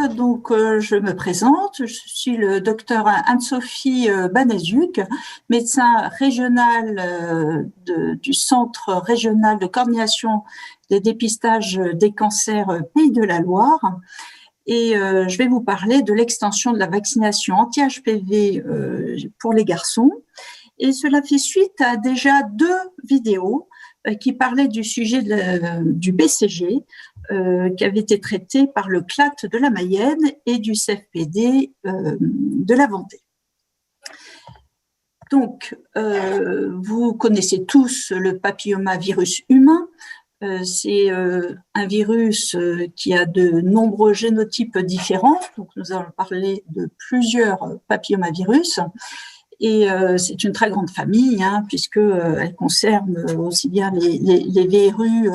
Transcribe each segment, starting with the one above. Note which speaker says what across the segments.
Speaker 1: Je me présente. Je suis le docteur Anne-Sophie Banazuc, médecin régional du Centre régional de coordination des dépistages des cancers Pays de la Loire. Et je vais vous parler de l'extension de la vaccination anti-HPV pour les garçons. Et cela fait suite à déjà 2 vidéos qui parlaient du sujet du BCG, qui avait été traité par le CLAT de la Mayenne et du CFPD de la Vendée. Donc, vous connaissez tous le papillomavirus humain. C'est un virus qui a de nombreux génotypes différents. Donc, nous allons parler de plusieurs papillomavirus. Et c'est une très grande famille, puisqu'elle concerne aussi bien les verrues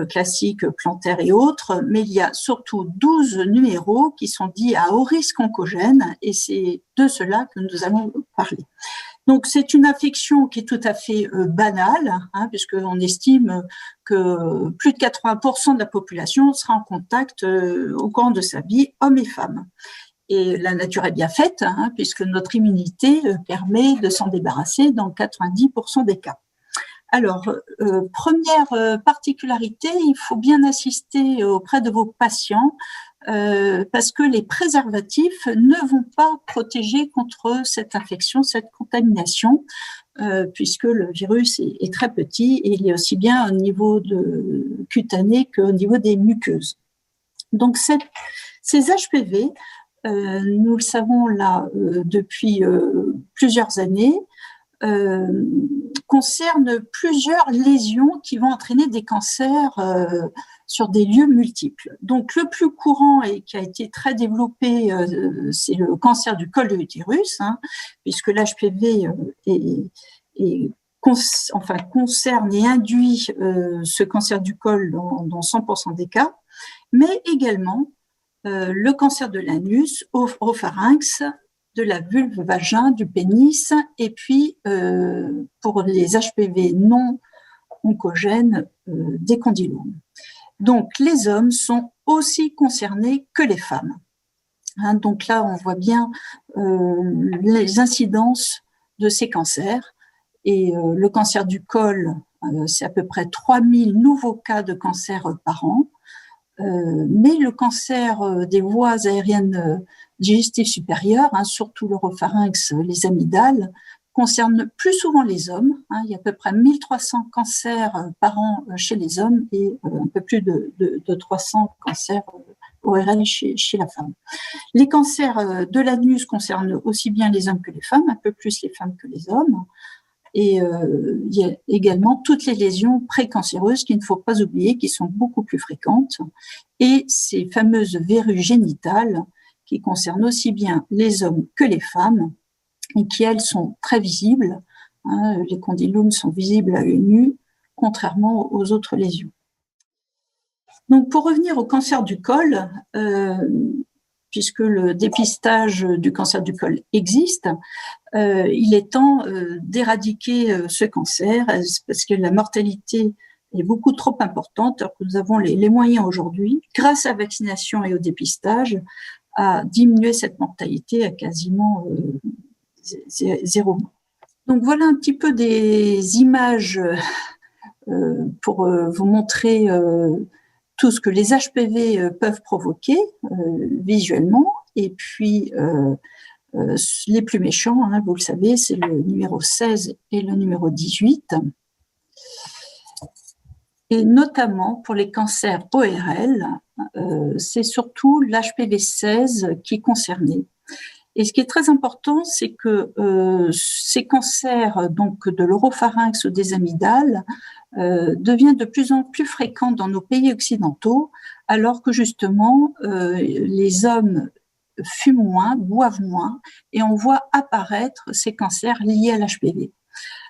Speaker 1: classiques, plantaires et autres, mais il y a surtout 12 numéros qui sont dits à haut risque oncogène, et c'est de cela que nous allons parler. Donc, c'est une affection qui est tout à fait banale, puisqu'on estime que plus de 80% de la population sera en contact au cours de sa vie, hommes et femmes. Et la nature est bien faite, puisque notre immunité permet de s'en débarrasser dans 90% des cas. Alors, première particularité, il faut bien assister auprès de vos patients parce que les préservatifs ne vont pas protéger contre cette infection, cette contamination, puisque le virus est très petit et il est aussi bien au niveau cutané qu'au niveau des muqueuses. Donc, ces HPV, nous le savons là depuis plusieurs années, concernent plusieurs lésions qui vont entraîner des cancers sur des lieux multiples. Donc, le plus courant et qui a été très développé, c'est le cancer du col de l'utérus, puisque l'HPV concerne et induit ce cancer du col dans 100% des cas, mais également le cancer de l'anus, oropharynx, de la vulve, vagin, du pénis, et puis pour les HPV non oncogènes, des condylomes. Donc, les hommes sont aussi concernés que les femmes. Donc là, on voit bien les incidences de ces cancers. Et le cancer du col, c'est à peu près 3000 nouveaux cas de cancer par an. Mais le cancer des voies aériennes digestives supérieures, surtout l'oropharynx, les amygdales, concerne plus souvent les hommes. Il y a à peu près 1300 cancers par an chez les hommes et un peu plus de 300 cancers ORL chez la femme. Les cancers de l'anus concernent aussi bien les hommes que les femmes, un peu plus les femmes que les hommes. Et il y a également toutes les lésions précancéreuses qu'il ne faut pas oublier, qui sont beaucoup plus fréquentes, et ces fameuses verrues génitales qui concernent aussi bien les hommes que les femmes, et qui, elles, sont très visibles. Les condylomes sont visibles à l'œil nu, contrairement aux autres lésions. Donc, pour revenir au cancer du col, puisque le dépistage du cancer du col existe, il est temps d'éradiquer ce cancer parce que la mortalité est beaucoup trop importante, alors que nous avons les moyens aujourd'hui, grâce à la vaccination et au dépistage, à diminuer cette mortalité à quasiment 0. Donc voilà un petit peu des images pour vous montrer tout ce que les HPV peuvent provoquer visuellement, et puis les plus méchants, vous le savez, c'est le numéro 16 et le numéro 18, et notamment pour les cancers ORL, c'est surtout l'HPV 16 qui est concerné. Et ce qui est très important, c'est que ces cancers donc de l'oropharynx ou des amygdales deviennent de plus en plus fréquents dans nos pays occidentaux, alors que justement les hommes fument moins, boivent moins, et on voit apparaître ces cancers liés à l'HPV.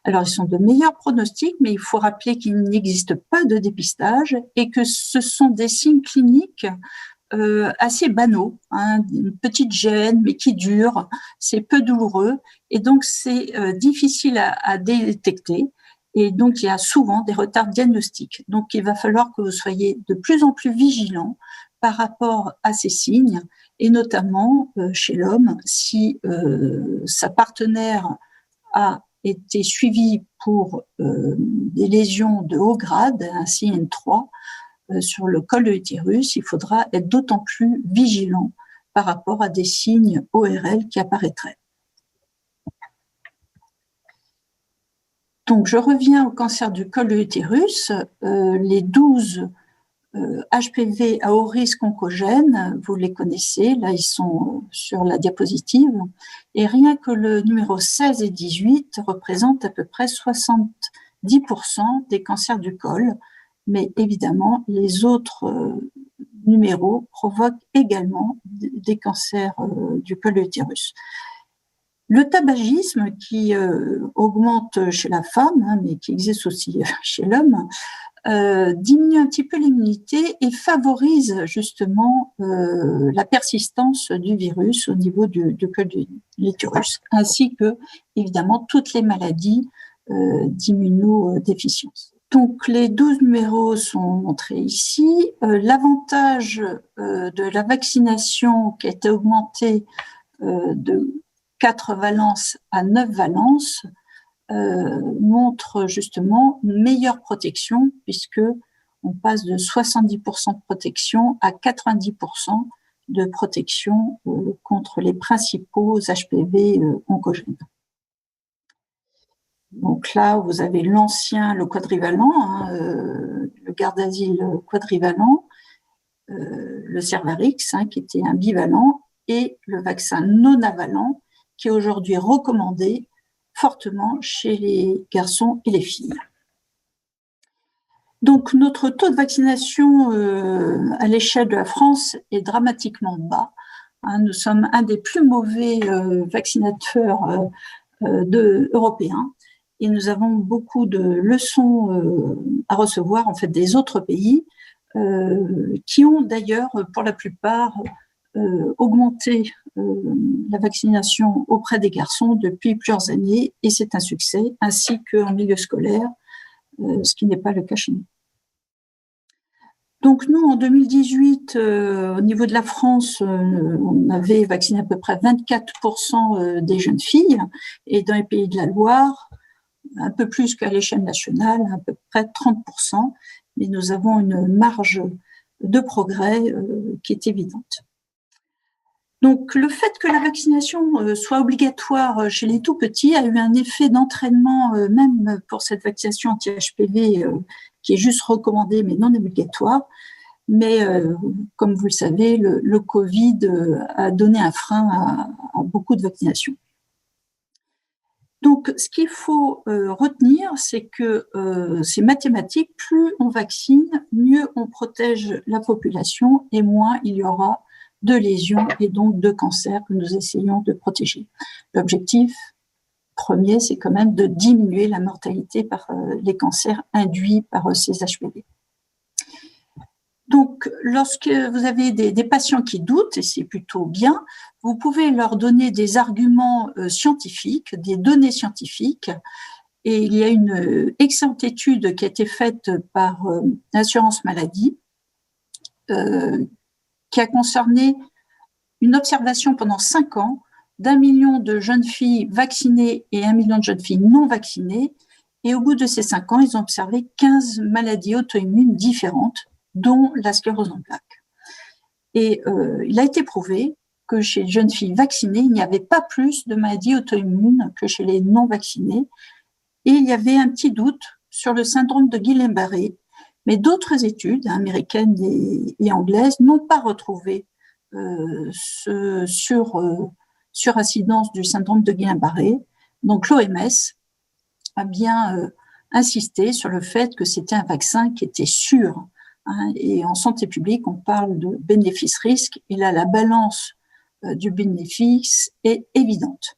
Speaker 1: Alors, ils sont de meilleurs pronostics, mais il faut rappeler qu'il n'existe pas de dépistage et que ce sont des signes cliniques assez banaux, une petite gêne, mais qui dure, c'est peu douloureux, et donc c'est difficile à détecter, et donc il y a souvent des retards diagnostiques. Donc, il va falloir que vous soyez de plus en plus vigilants par rapport à ces signes, et notamment chez l'homme, si sa partenaire a été suivie pour des lésions de haut grade, un CN3, sur le col de l'utérus, il faudra être d'autant plus vigilant par rapport à des signes ORL qui apparaîtraient. Donc, je reviens au cancer du col de l'utérus. Les 12 HPV à haut risque oncogène, vous les connaissez, là ils sont sur la diapositive, et rien que le numéro 16 et 18 représentent à peu près 70% des cancers du col, mais évidemment les autres numéros provoquent également des cancers du col de l'utérus. Le tabagisme qui augmente chez la femme, mais qui existe aussi chez l'homme, diminue un petit peu l'immunité et favorise justement la persistance du virus au niveau du col de l'utérus, ainsi que évidemment toutes les maladies d'immunodéficience. Donc les 12 numéros sont montrés ici. L'avantage de la vaccination qui a été augmentée de 4 valences à 9 valences montre justement une meilleure protection, puisque on passe de 70% de protection à 90% de protection contre les principaux HPV oncogènes. Donc là, vous avez l'ancien, le quadrivalent, le Gardasil quadrivalent, le Cervarix, qui était un bivalent, et le vaccin non avalent, qui est aujourd'hui recommandé fortement chez les garçons et les filles. Donc, notre taux de vaccination à l'échelle de la France est dramatiquement bas. Nous sommes un des plus mauvais vaccinateurs européens, et nous avons beaucoup de leçons à recevoir en fait des autres pays qui ont d'ailleurs pour la plupart augmenté la vaccination auprès des garçons depuis plusieurs années, et c'est un succès, ainsi qu'en milieu scolaire, ce qui n'est pas le cas chez nous. Donc nous, en 2018, au niveau de la France, on avait vacciné à peu près 24% des jeunes filles, et dans les pays de la Loire, un peu plus qu'à l'échelle nationale, à peu près 30%, mais nous avons une marge de progrès qui est évidente. Donc, le fait que la vaccination soit obligatoire chez les tout-petits a eu un effet d'entraînement, même pour cette vaccination anti-HPV qui est juste recommandée mais non obligatoire. Mais comme vous le savez, le Covid a donné un frein à beaucoup de vaccinations. Donc, ce qu'il faut retenir, c'est que c'est mathématique, plus on vaccine, mieux on protège la population et moins il y aura de lésions et donc de cancers que nous essayons de protéger. L'objectif premier, c'est quand même de diminuer la mortalité par les cancers induits par ces HPV. Donc, lorsque vous avez des patients qui doutent, et c'est plutôt bien, vous pouvez leur donner des arguments scientifiques, des données scientifiques. Et il y a une excellente étude qui a été faite par l'assurance maladie qui a concerné une observation pendant 5 ans d'1 million de jeunes filles vaccinées et 1 million de jeunes filles non vaccinées. Et au bout de ces 5 ans, ils ont observé 15 maladies auto-immunes différentes, dont la sclérose en plaques. Et il a été prouvé que chez les jeunes filles vaccinées, il n'y avait pas plus de maladies auto-immunes que chez les non vaccinées. Et il y avait un petit doute sur le syndrome de Guillain-Barré, mais d'autres études américaines et anglaises n'ont pas retrouvé surincidence du syndrome de Guillain-Barré. Donc l'OMS a bien insisté sur le fait que c'était un vaccin qui était sûr. Et en santé publique, on parle de bénéfice-risque, et là, la balance du bénéfice est évidente.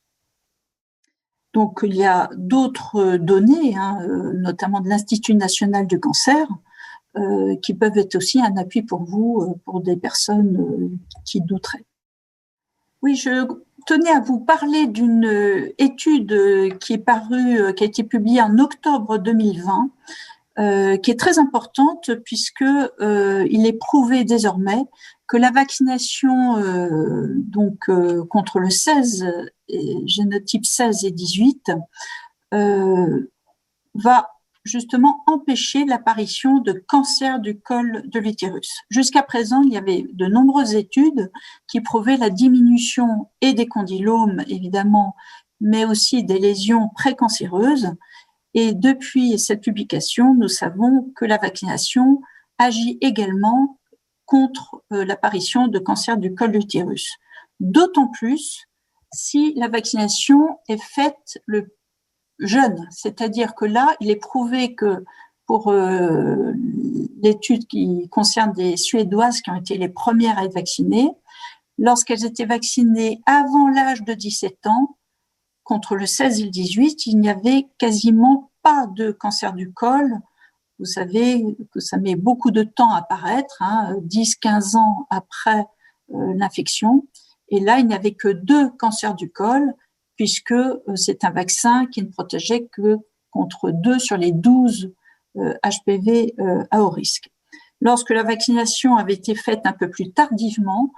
Speaker 1: Donc, il y a d'autres données, notamment de l'Institut national du cancer, qui peuvent être aussi un appui pour vous, pour des personnes qui douteraient. Oui, je tenais à vous parler d'une étude qui est parue, qui a été publiée en octobre 2020, qui est très importante puisque il est prouvé désormais que la vaccination contre le 16, génotype 16 et 18, va justement empêcher l'apparition de cancer du col de l'utérus. Jusqu'à présent, il y avait de nombreuses études qui prouvaient la diminution et des condylomes, évidemment, mais aussi des lésions précancéreuses. Et depuis cette publication, nous savons que la vaccination agit également contre l'apparition de cancer du col de l'utérus. D'autant plus si la vaccination est faite le jeune, c'est-à-dire que là, il est prouvé que pour l'étude qui concerne des Suédoises qui ont été les premières à être vaccinées, lorsqu'elles étaient vaccinées avant l'âge de 17 ans, contre le 16 et le 18, il n'y avait quasiment pas de cancer du col. Vous savez que ça met beaucoup de temps à apparaître, 10-15 ans après l'infection. Et là, il n'y avait que 2 cancers du col, puisque c'est un vaccin qui ne protégeait que contre 2 sur les 12 HPV à haut risque. Lorsque la vaccination avait été faite un peu plus tardivement,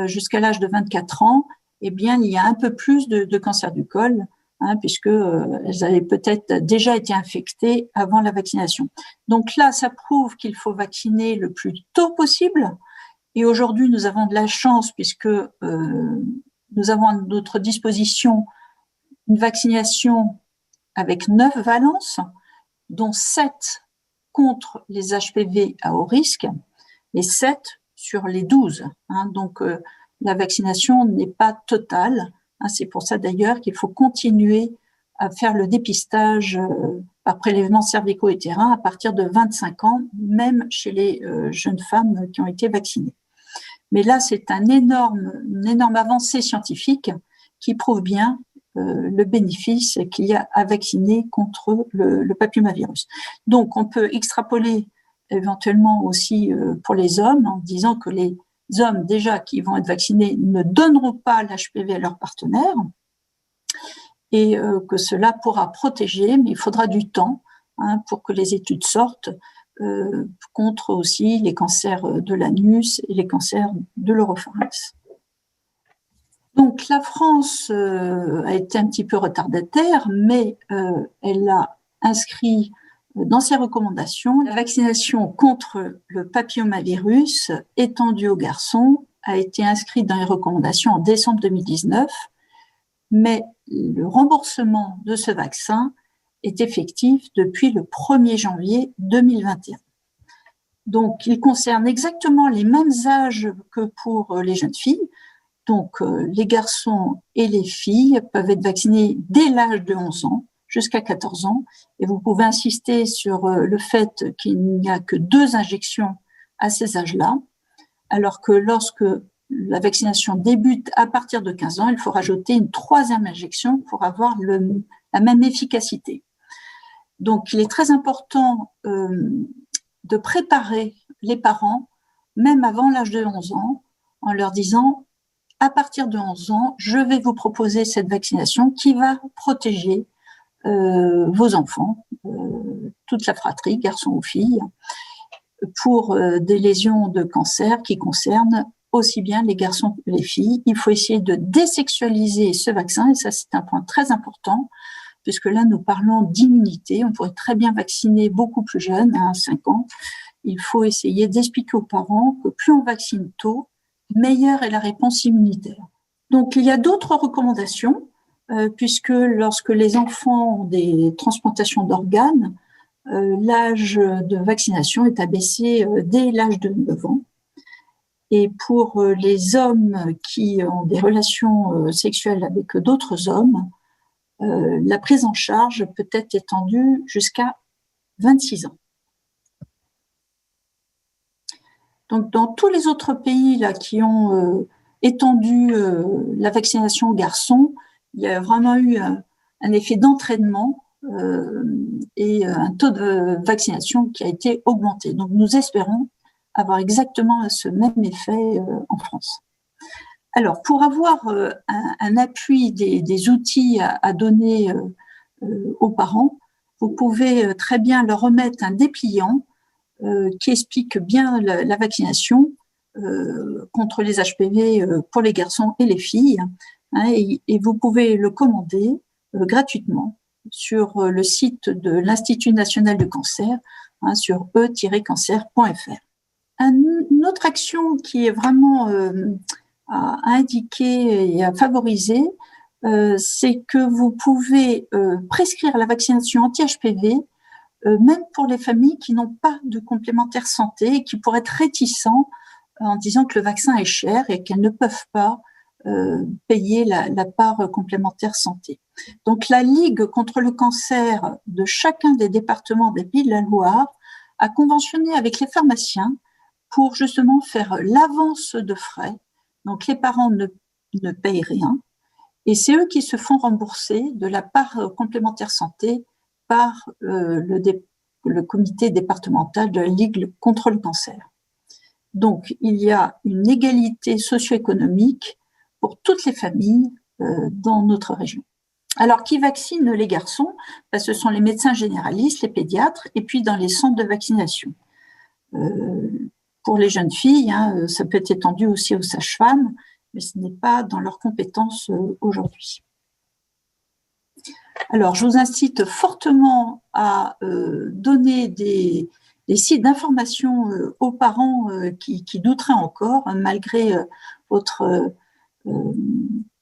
Speaker 1: jusqu'à l'âge de 24 ans, eh bien, il y a un peu plus de cancer du col, puisque elles avaient peut-être déjà été infectées avant la vaccination. Donc là, ça prouve qu'il faut vacciner le plus tôt possible. Et aujourd'hui, nous avons de la chance puisque nous avons à notre disposition une vaccination avec 9 valences, dont 7 contre les HPV à haut risque et 7 sur les 12. Donc, la vaccination n'est pas totale. C'est pour ça d'ailleurs qu'il faut continuer à faire le dépistage par prélèvement cervico-utérin à partir de 25 ans, même chez les jeunes femmes qui ont été vaccinées. Mais là, c'est une énorme avancée scientifique qui prouve bien le bénéfice qu'il y a à vacciner contre le papillomavirus. Donc, on peut extrapoler éventuellement aussi pour les hommes en disant que les hommes déjà qui vont être vaccinés ne donneront pas l'HPV à leur partenaire et que cela pourra protéger, mais il faudra du temps pour que les études sortent contre aussi les cancers de l'anus et les cancers de l'oropharynx. Donc la France a été un petit peu retardataire, mais elle a inscrit dans ses recommandations, la vaccination contre le papillomavirus étendue aux garçons a été inscrite dans les recommandations en décembre 2019, mais le remboursement de ce vaccin est effectif depuis le 1er janvier 2021. Donc, il concerne exactement les mêmes âges que pour les jeunes filles. Donc, les garçons et les filles peuvent être vaccinés dès l'âge de 11 ans jusqu'à 14 ans. Et vous pouvez insister sur le fait qu'il n'y a que 2 injections à ces âges-là, alors que lorsque la vaccination débute à partir de 15 ans, il faut rajouter une 3e injection pour avoir la même efficacité. Donc, il est très important de préparer les parents, même avant l'âge de 11 ans, en leur disant, à partir de 11 ans, je vais vous proposer cette vaccination qui va protéger vos enfants, toute la fratrie, garçons ou filles, pour des lésions de cancer qui concernent aussi bien les garçons que les filles. Il faut essayer de désexualiser ce vaccin, et ça c'est un point très important, puisque là nous parlons d'immunité. On pourrait très bien vacciner beaucoup plus jeunes, à 5 ans. Il faut essayer d'expliquer aux parents que plus on vaccine tôt, meilleure est la réponse immunitaire. Donc il y a d'autres recommandations, puisque lorsque les enfants ont des transplantations d'organes, l'âge de vaccination est abaissé dès l'âge de 9 ans. Et pour les hommes qui ont des relations sexuelles avec d'autres hommes, la prise en charge peut être étendue jusqu'à 26 ans. Donc, dans tous les autres pays là, qui ont étendu la vaccination aux garçons, il y a vraiment eu un effet d'entraînement et un taux de vaccination qui a été augmenté. Donc, nous espérons avoir exactement ce même effet en France. Alors, pour avoir un appui des outils à donner aux parents, vous pouvez très bien leur remettre un dépliant qui explique bien la vaccination contre les HPV pour les garçons et les filles. Et vous pouvez le commander gratuitement sur le site de l'Institut national du cancer, sur e-cancer.fr. Une autre action qui est vraiment à indiquer et à favoriser, c'est que vous pouvez prescrire la vaccination anti-HPV même pour les familles qui n'ont pas de complémentaire santé et qui pourraient être réticents en disant que le vaccin est cher et qu'elles ne peuvent pas payer la part complémentaire santé. Donc la Ligue contre le cancer de chacun des départements des Pays de la Loire a conventionné avec les pharmaciens pour justement faire l'avance de frais. Donc les parents ne payent rien et c'est eux qui se font rembourser de la part complémentaire santé par le comité départemental de la Ligue contre le cancer. Donc, il y a une égalité socio-économique pour toutes les familles dans notre région. Alors, qui vaccine les garçons? Ce sont les médecins généralistes, les pédiatres, et puis dans les centres de vaccination. Pour les jeunes filles, ça peut être étendu aussi aux sages-femmes, mais ce n'est pas dans leurs compétences aujourd'hui. Alors, je vous incite fortement à donner des sites d'information aux parents qui douteraient encore, malgré votre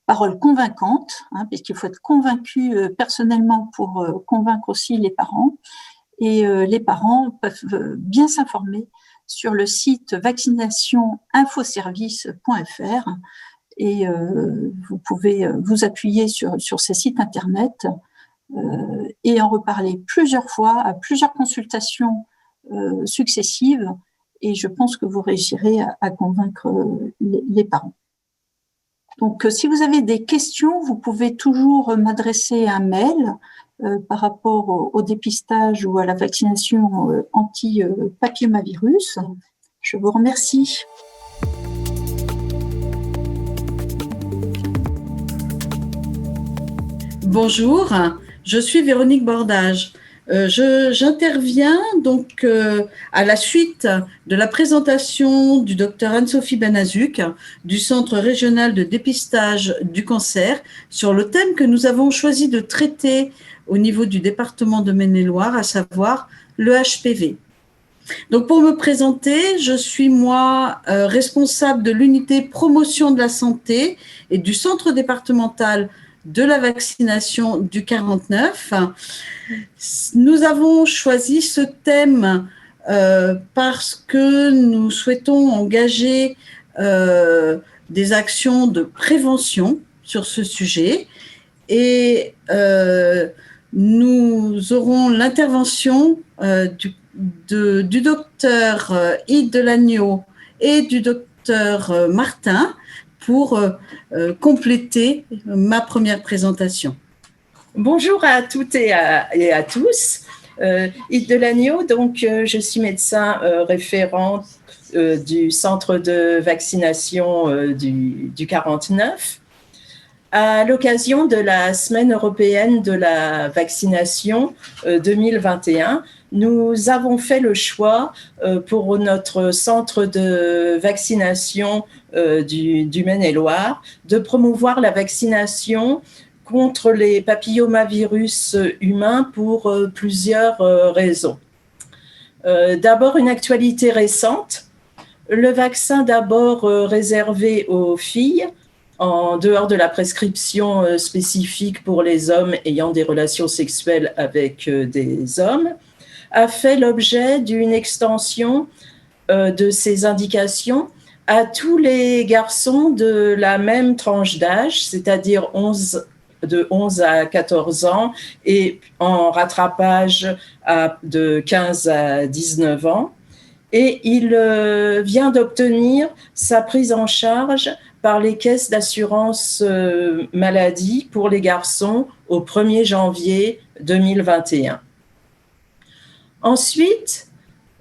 Speaker 1: parole convaincante, puisqu'il faut être convaincu personnellement pour convaincre aussi les parents. Et les parents peuvent bien s'informer sur le site vaccinationinfoservice.fr et vous pouvez vous appuyer sur ces sites internet et en reparler plusieurs fois à plusieurs consultations successives et je pense que vous réussirez à convaincre les parents. Donc si vous avez des questions, vous pouvez toujours m'adresser un mail par rapport au dépistage ou à la vaccination anti-papillomavirus. Je vous remercie.
Speaker 2: Bonjour, je suis Véronique Bordage. J'interviens donc à la suite de la présentation du docteur Anne-Sophie Benazuk du Centre régional de dépistage du cancer sur le thème que nous avons choisi de traiter au niveau du département de Maine-et-Loire, à savoir le HPV. Donc pour me présenter, je suis moi responsable de l'unité promotion de la santé et du centre départemental de la vaccination du 49. Nous avons choisi ce thème parce que nous souhaitons engager des actions de prévention sur ce sujet et nous aurons l'intervention du docteur Yves Delagneau et du docteur Martin pour compléter ma première présentation.
Speaker 3: Bonjour à toutes et à tous. Yves Delagneau, donc je suis médecin référent du centre de vaccination du 49. À l'occasion de la Semaine européenne de la vaccination 2021, nous avons fait le choix pour notre centre de vaccination du Maine-et-Loire de promouvoir la vaccination contre les papillomavirus humains pour plusieurs raisons. D'abord, une actualité récente. Le vaccin d'abord réservé aux filles, en dehors de la prescription spécifique pour les hommes ayant des relations sexuelles avec des hommes, a fait l'objet d'une extension de ces indications à tous les garçons de la même tranche d'âge, c'est-à-dire de 11 à 14 ans et en rattrapage de 15 à 19 ans. Et il vient d'obtenir sa prise en charge par les caisses d'assurance maladie pour les garçons au 1er janvier 2021. Ensuite,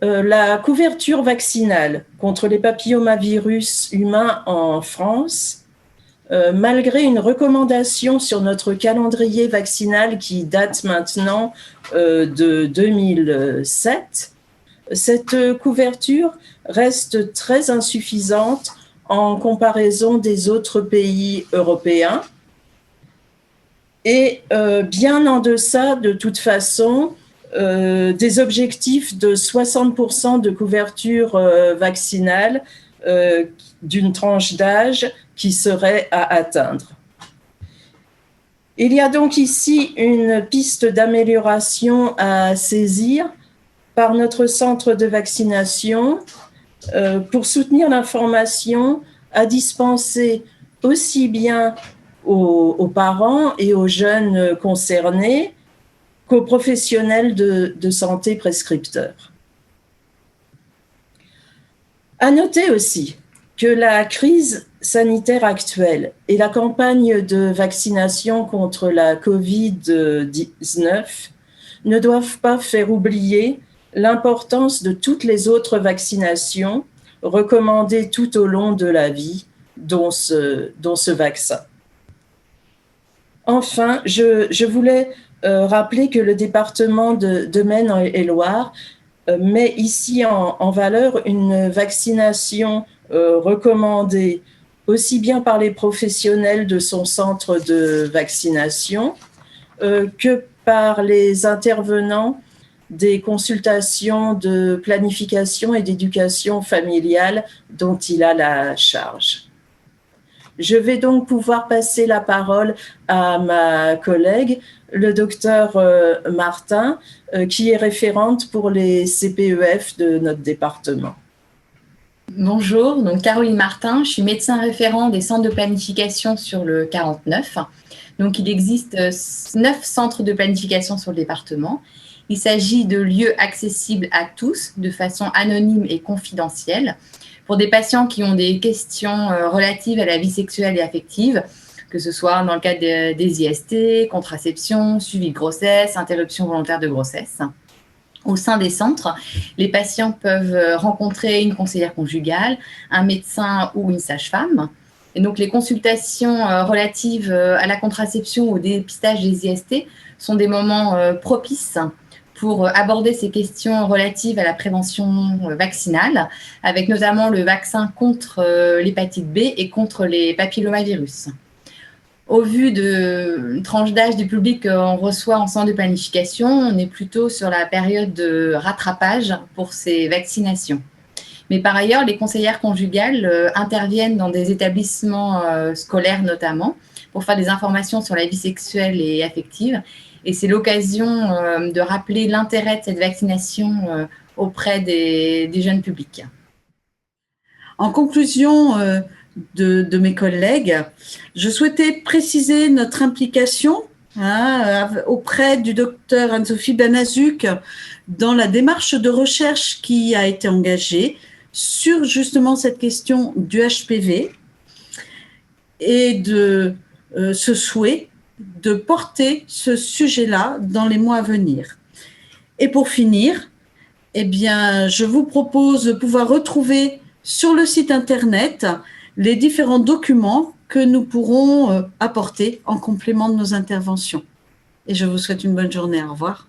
Speaker 3: la couverture vaccinale contre les papillomavirus humains en France malgré une recommandation sur notre calendrier vaccinal qui date maintenant de 2007, cette couverture reste très insuffisante en comparaison des autres pays européens et bien en deçà, de toute façon, des objectifs de 60% de couverture vaccinale d'une tranche d'âge qui serait à atteindre. Il y a donc ici une piste d'amélioration à saisir par notre centre de vaccination pour soutenir l'information à dispenser aussi bien aux parents et aux jeunes concernés qu'aux professionnels de santé prescripteurs. À noter aussi que la crise sanitaire actuelle et la campagne de vaccination contre la Covid-19 ne doivent pas faire oublier l'importance de toutes les autres vaccinations recommandées tout au long de la vie, dont ce vaccin. Enfin, je voulais rappeler que le département de Maine-et-Loire met ici en valeur une vaccination recommandée aussi bien par les professionnels de son centre de vaccination que par les intervenants des consultations de planification et d'éducation familiale dont il a la charge. Je vais donc pouvoir passer la parole à ma collègue, le docteur Martin, qui est référente pour les CPEF de notre département.
Speaker 4: Bonjour, donc Caroline Martin, je suis médecin référent des centres de planification sur le 49. Donc il existe 9 centres de planification sur le département. Il s'agit de lieux accessibles à tous de façon anonyme et confidentielle pour des patients qui ont des questions relatives à la vie sexuelle et affective, que ce soit dans le cadre des IST, contraception, suivi de grossesse, interruption volontaire de grossesse. Au sein des centres, les patients peuvent rencontrer une conseillère conjugale, un médecin ou une sage-femme. Et donc, les consultations relatives à la contraception ou au dépistage des IST sont des moments propices pour aborder ces questions relatives à la prévention vaccinale, avec notamment le vaccin contre l'hépatite B et contre les papillomavirus. Au vu de tranche d'âge du public qu'on reçoit en centre de planification, on est plutôt sur la période de rattrapage pour ces vaccinations. Mais par ailleurs, les conseillères conjugales interviennent dans des établissements scolaires notamment pour faire des informations sur la vie sexuelle et affective. Et c'est l'occasion de rappeler l'intérêt de cette vaccination auprès des jeunes publics.
Speaker 2: En conclusion de mes collègues, je souhaitais préciser notre implication auprès du docteur Anne-Sophie Benazuk dans la démarche de recherche qui a été engagée sur justement cette question du HPV et de ce souhait de porter ce sujet-là dans les mois à venir. Et pour finir, eh bien, je vous propose de pouvoir retrouver sur le site internet les différents documents que nous pourrons apporter en complément de nos interventions. Et je vous souhaite une bonne journée. Au revoir.